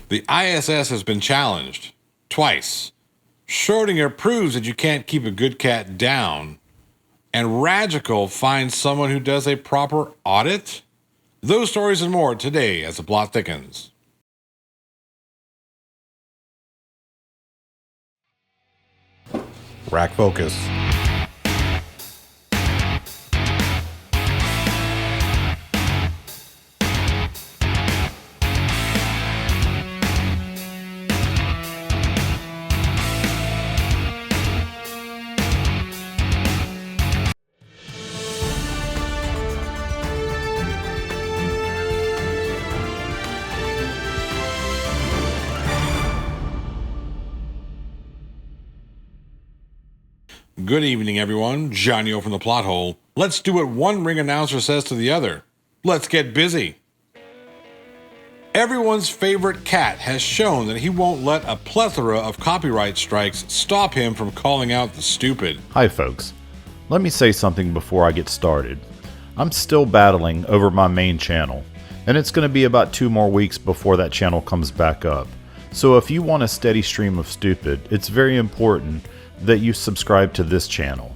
The ISS has been challenged twice. Schrodinger proves that you can't keep a good cat down. And Radical finds someone who does a proper audit? Those stories and more today as the plot thickens. Rack focus. Good evening, everyone. Johnny O from the Plot Hole. Let's do what one ring announcer says to the other. Let's get busy. Everyone's favorite cat has shown that he won't let a plethora of copyright strikes stop him from calling out the stupid. Hi folks. Let me say something before I get started. I'm still battling over my main channel, and it's going to be about 2 more weeks before that channel comes back up. So if you want a steady stream of stupid, it's very important that you subscribe to this channel.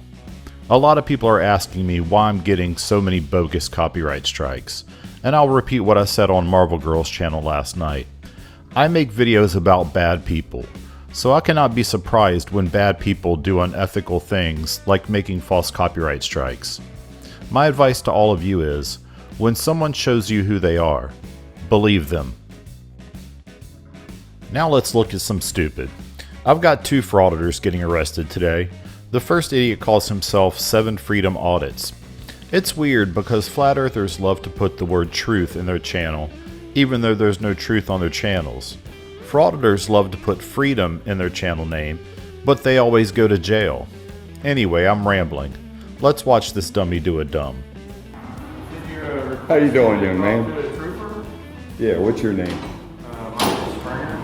A lot of people are asking me why I'm getting so many bogus copyright strikes, and I'll repeat what I said on Marvel Girl's channel last night. I make videos about bad people, so I cannot be surprised when bad people do unethical things like making false copyright strikes. My advice to all of you is, when someone shows you who they are, believe them. Now let's look at some stupid. I've got 2 frauditors getting arrested today. The first idiot calls himself 7 Freedom Audits. It's weird because flat earthers love to put the word truth in their channel, even though there's no truth on their channels. Frauditors love to put freedom in their channel name, but they always go to jail. Anyway, I'm rambling. Let's watch this dummy do a dumb. How you doing, young man? Yeah, what's your name? Michael Springer.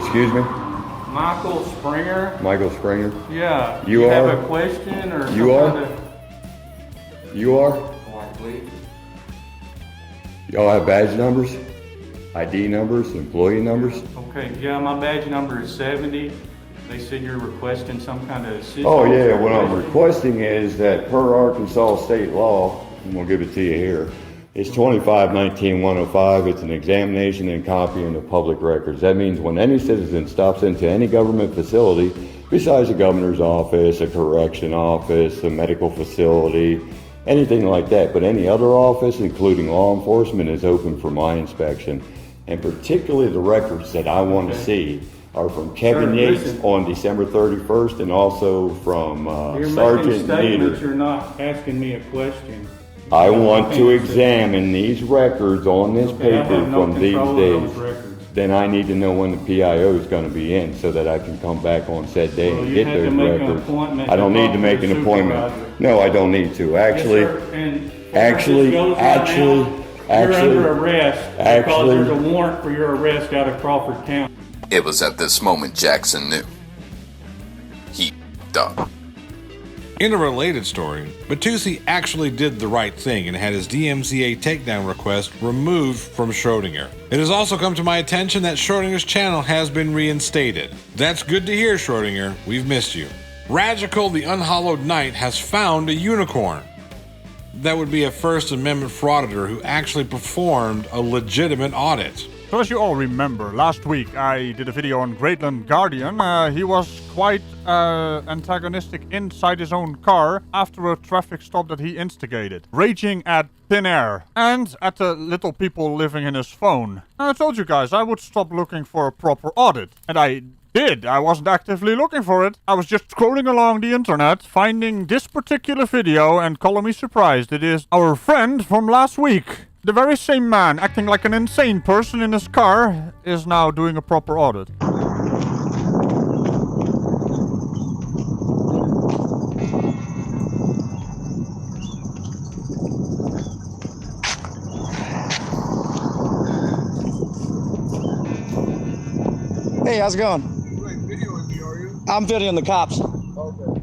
Excuse me? Michael Springer. Michael Springer? Yeah. You have are? a question or You are? You are? Likely. Y'all have badge numbers? ID numbers? Employee numbers? Okay, yeah, my badge number is 70. They said you're requesting some kind of assistance. Oh yeah, what I'm requesting is that per Arkansas state law, I'm gonna give it to you here, it's 25-19-105. It's an examination and copying of public records. That means when any citizen stops into any government facility, besides a governor's office, a correction office, a medical facility, anything like that, but any other office, including law enforcement, is open for my inspection. And particularly the records that I want to see are from Kevin Yates on December 31st and also from Sergeant Nieder. You're not asking me a question. I want to examine these records on this paper from these days. Then I need to know when the PIO is going to be in so that I can come back on said day and get those records. I don't need to make an appointment. No, I don't need to. Actually, You're under arrest because there's a warrant for your arrest out of Crawford County. It was at this moment Jackson knew. He f***ed up. In a related story, Batusi actually did the right thing and had his DMCA takedown request removed from Schrodinger. It has also come to my attention that Schrodinger's channel has been reinstated. That's good to hear, Schrodinger. We've missed you. Radical the Unhallowed Knight has found a unicorn. That would be a First Amendment frauditor who actually performed a legitimate audit. So as you all remember, last week I did a video on Greatland Guardian. He was quite antagonistic inside his own car after a traffic stop that he instigated, raging at thin air and at the little people living in his phone. I told you guys I would stop looking for a proper audit, and I did. I wasn't actively looking for it. I was just scrolling along the internet, finding this particular video, and color me surprised, it is our friend from last week. The very same man, acting like an insane person in his car, is now doing a proper audit. Hey, how's it going? You ain't videoing me, are you? I'm videoing the cops. Okay.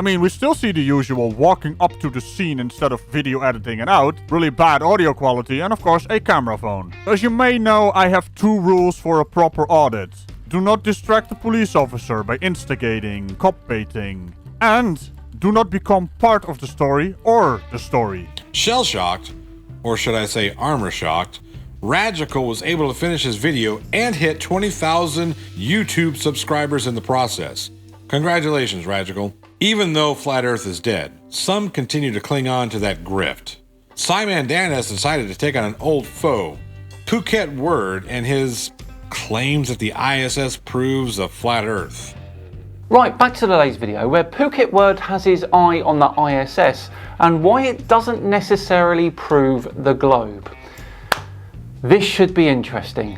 I mean, we still see the usual walking up to the scene instead of video editing it out, really bad audio quality, and of course a camera phone. As you may know, I have 2 rules for a proper audit. Do not distract the police officer by instigating, cop baiting, and do not become part of the story or the story. Shell-shocked, or should I say armor-shocked, Radical was able to finish his video and hit 20,000 YouTube subscribers in the process. Congratulations, Radical. Even though Flat Earth is dead, some continue to cling on to that grift. Simon Dan has decided to take on an old foe, Phuket Word, and his claims that the ISS proves a flat Earth. Right, back to today's video, where Phuket Word has his eye on the ISS and why it doesn't necessarily prove the globe. This should be interesting.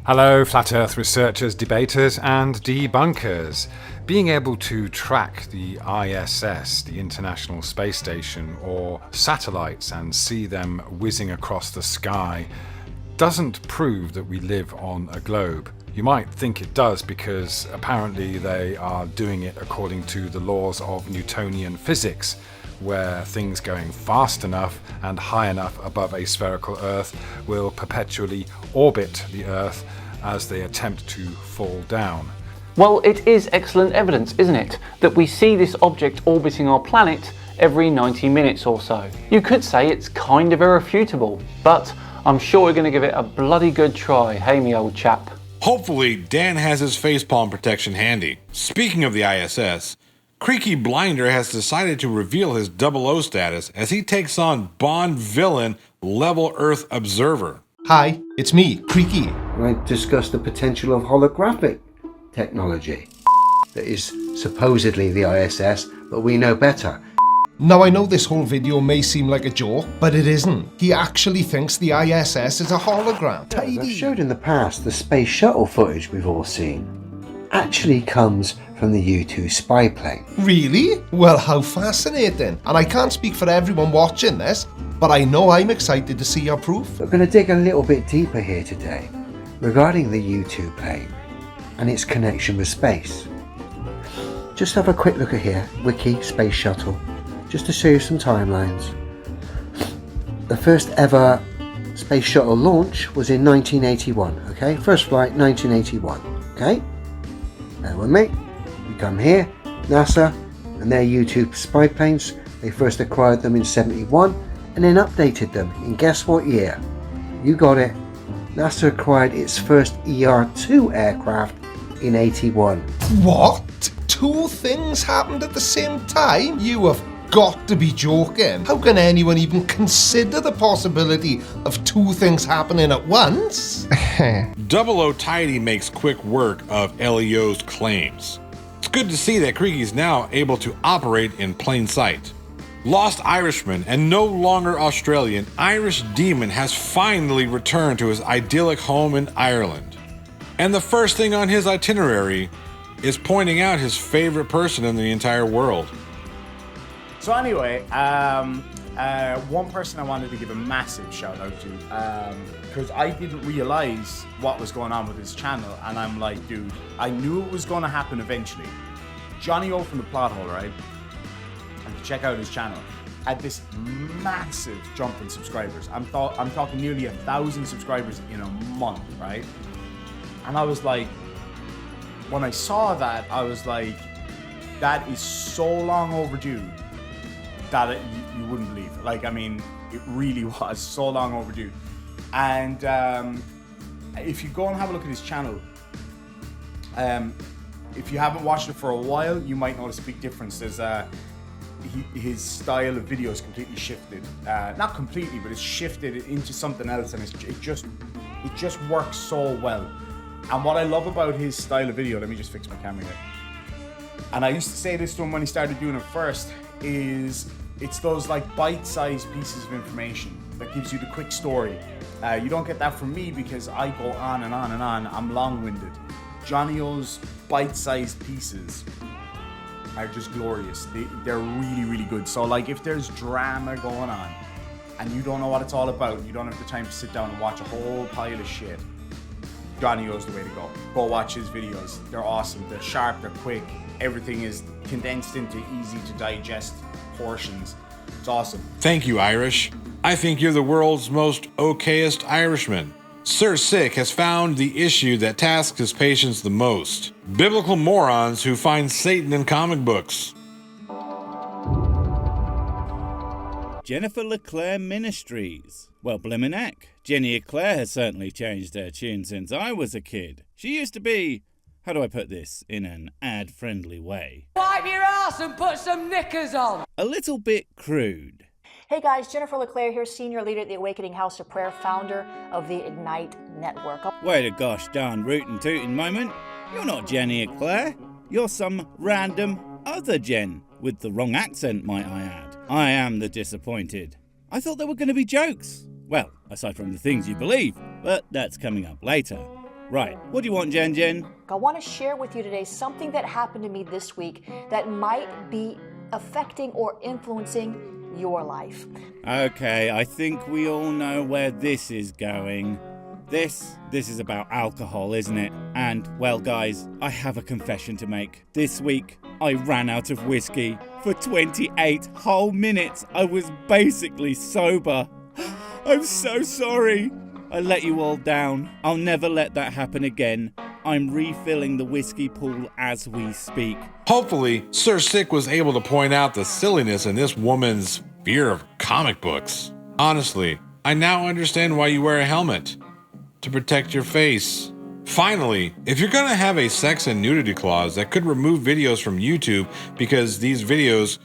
Hello, Flat Earth researchers, debaters, and debunkers. Being able to track the ISS, the International Space Station, or satellites and see them whizzing across the sky doesn't prove that we live on a globe. You might think it does because apparently they are doing it according to the laws of Newtonian physics, where things going fast enough and high enough above a spherical Earth will perpetually orbit the Earth as they attempt to fall down. Well, it is excellent evidence, isn't it, that we see this object orbiting our planet every 90 minutes or so. You could say it's kind of irrefutable, but I'm sure we're going to give it a bloody good try, hey me old chap. Hopefully, Dan has his facepalm protection handy. Speaking of the ISS, Creaky Blinder has decided to reveal his 00 status as he takes on Bond villain Level Earth Observer. Hi, it's me, Creaky. I discussed the potential of holographic technology that is supposedly the ISS, but we know better. Now I know this whole video may seem like a joke, but it isn't. He actually thinks the ISS is a hologram. As I've showed in the past, the space shuttle footage we've all seen actually comes from the U-2 spy plane. Really? Well, how fascinating. And I can't speak for everyone watching this, but I know I'm excited to see your proof. We're going to dig a little bit deeper here today regarding the U-2 plane and its connection with space. Just have a quick look at here, Wiki Space Shuttle, just to show you some timelines. The first ever space shuttle launch was in 1981, okay? First flight, 1981, okay? Bear with me. We come here, NASA and their U-2 spy planes. They first acquired them in 71 and then updated them in guess what year? You got it. NASA acquired its first ER-2 aircraft in 81. What? 2 things happened at the same time? You have got to be joking. How can anyone even consider the possibility of 2 things happening at once? 00 Tidy makes quick work of LEO's claims. It's good to see that Creaky's now able to operate in plain sight. Lost Irishman and no longer Australian, Irish Demon has finally returned to his idyllic home in Ireland. And the first thing on his itinerary is pointing out his favorite person in the entire world. So anyway, one person I wanted to give a massive shout out to, because I didn't realize what was going on with his channel, and I'm like, dude, I knew it was going to happen eventually. Johnny O from the Plot Hole, right? And to check out his channel, had this massive jump in subscribers. I'm talking nearly 1,000 subscribers in a month, right? And I was like, when I saw that, I was like, that is so long overdue that you wouldn't believe. Like, I mean, it really was so long overdue. And if you go and have a look at his channel, if you haven't watched it for a while, you might notice a big difference. There's his style of video is completely shifted. Not completely, but it's shifted into something else, and it just works so well. And what I love about his style of video, let me just fix my camera here. And I used to say this to him when he started doing it first, is it's those like bite-sized pieces of information that gives you the quick story. You don't get that from me because I go on and on and on. I'm long-winded. Johnny O's bite-sized pieces are just glorious. They're really, really good. So like if there's drama going on and you don't know what it's all about, you don't have the time to sit down and watch a whole pile of shit, Johnny O's the way to go. Go watch his videos. They're awesome. They're sharp, they're quick. Everything is condensed into easy to digest portions. It's awesome. Thank you, Irish. I think you're the world's most okayest Irishman. Sir Sick has found the issue that tasks his patients the most. Biblical morons who find Satan in comic books. Jennifer Leclerc Ministries. Well, blimmin' heck, Jenny Leclerc has certainly changed her tune since I was a kid. She used to be, how do I put this in an ad-friendly way? Wipe your ass and put some knickers on! A little bit crude. Hey guys, Jennifer Leclerc here, senior leader at the Awakening House of Prayer, founder of the Ignite Network. Wait a gosh darn rootin' tootin' moment. You're not Jenny Leclerc. You're some random other Jen, with the wrong accent, might I add. I am the disappointed. I thought there were going to be jokes. Well, aside from the things you believe, but that's coming up later. Right, what do you want, Jen? I want to share with you today something that happened to me this week that might be affecting or influencing your life. Okay, I think we all know where this is going. This is about alcohol, isn't it? And, well guys, I have a confession to make. This week, I ran out of whiskey. For 28 whole minutes, I was basically sober. I'm so sorry. I let you all down. I'll never let that happen again. I'm refilling the whiskey pool as we speak. Hopefully, Sir Sick was able to point out the silliness in this woman's fear of comic books. Honestly, I now understand why you wear a helmet. To protect your face. Finally, if you're gonna have a sex and nudity clause that could remove videos from YouTube because these videos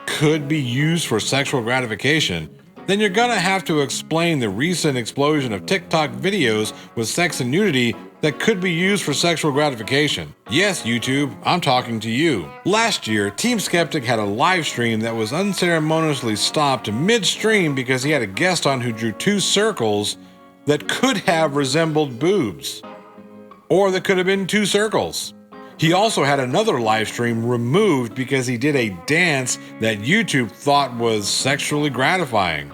could be used for sexual gratification, then you're gonna have to explain the recent explosion of TikTok videos with sex and nudity that could be used for sexual gratification. Yes, YouTube, I'm talking to you. Last year, Team Skeptic had a live stream that was unceremoniously stopped midstream because he had a guest on who drew two circles that could have resembled boobs. Or that could have been two circles. He also had another live stream removed because he did a dance that YouTube thought was sexually gratifying.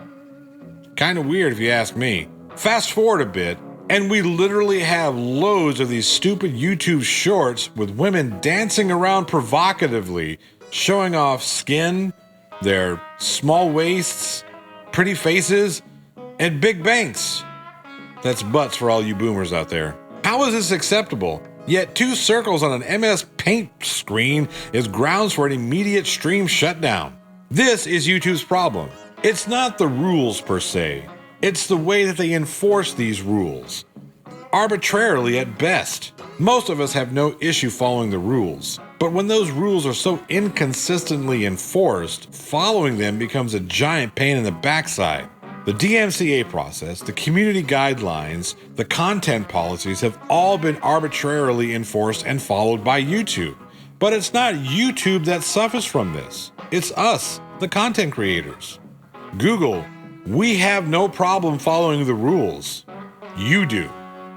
Kinda weird if you ask me. Fast forward a bit, and we literally have loads of these stupid YouTube shorts with women dancing around provocatively, showing off skin, their small waists, pretty faces, and big banks. That's butts for all you boomers out there. How is this acceptable? Yet two circles on an MS Paint screen is grounds for an immediate stream shutdown. This is YouTube's problem. It's not the rules per se. It's the way that they enforce these rules. Arbitrarily at best. Most of us have no issue following the rules. But when those rules are so inconsistently enforced, following them becomes a giant pain in the backside. The DMCA process, the community guidelines, the content policies have all been arbitrarily enforced and followed by YouTube. But it's not YouTube that suffers from this. It's us, the content creators. Google, we have no problem following the rules. You do.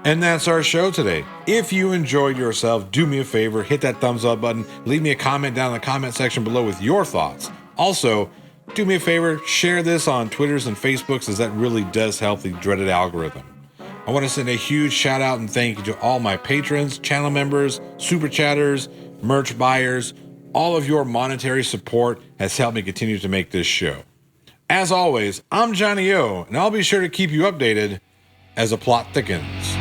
And that's our show today. If you enjoyed yourself, do me a favor, hit that thumbs up button, leave me a comment down in the comment section below with your thoughts. Also, do me a favor, share this on Twitters and Facebooks, as that really does help the dreaded algorithm. I want to send a huge shout out and thank you to all my patrons, channel members, super chatters, merch buyers. All of your monetary support has helped me continue to make this show. As always, I'm Johnny O, and I'll be sure to keep you updated as the plot thickens.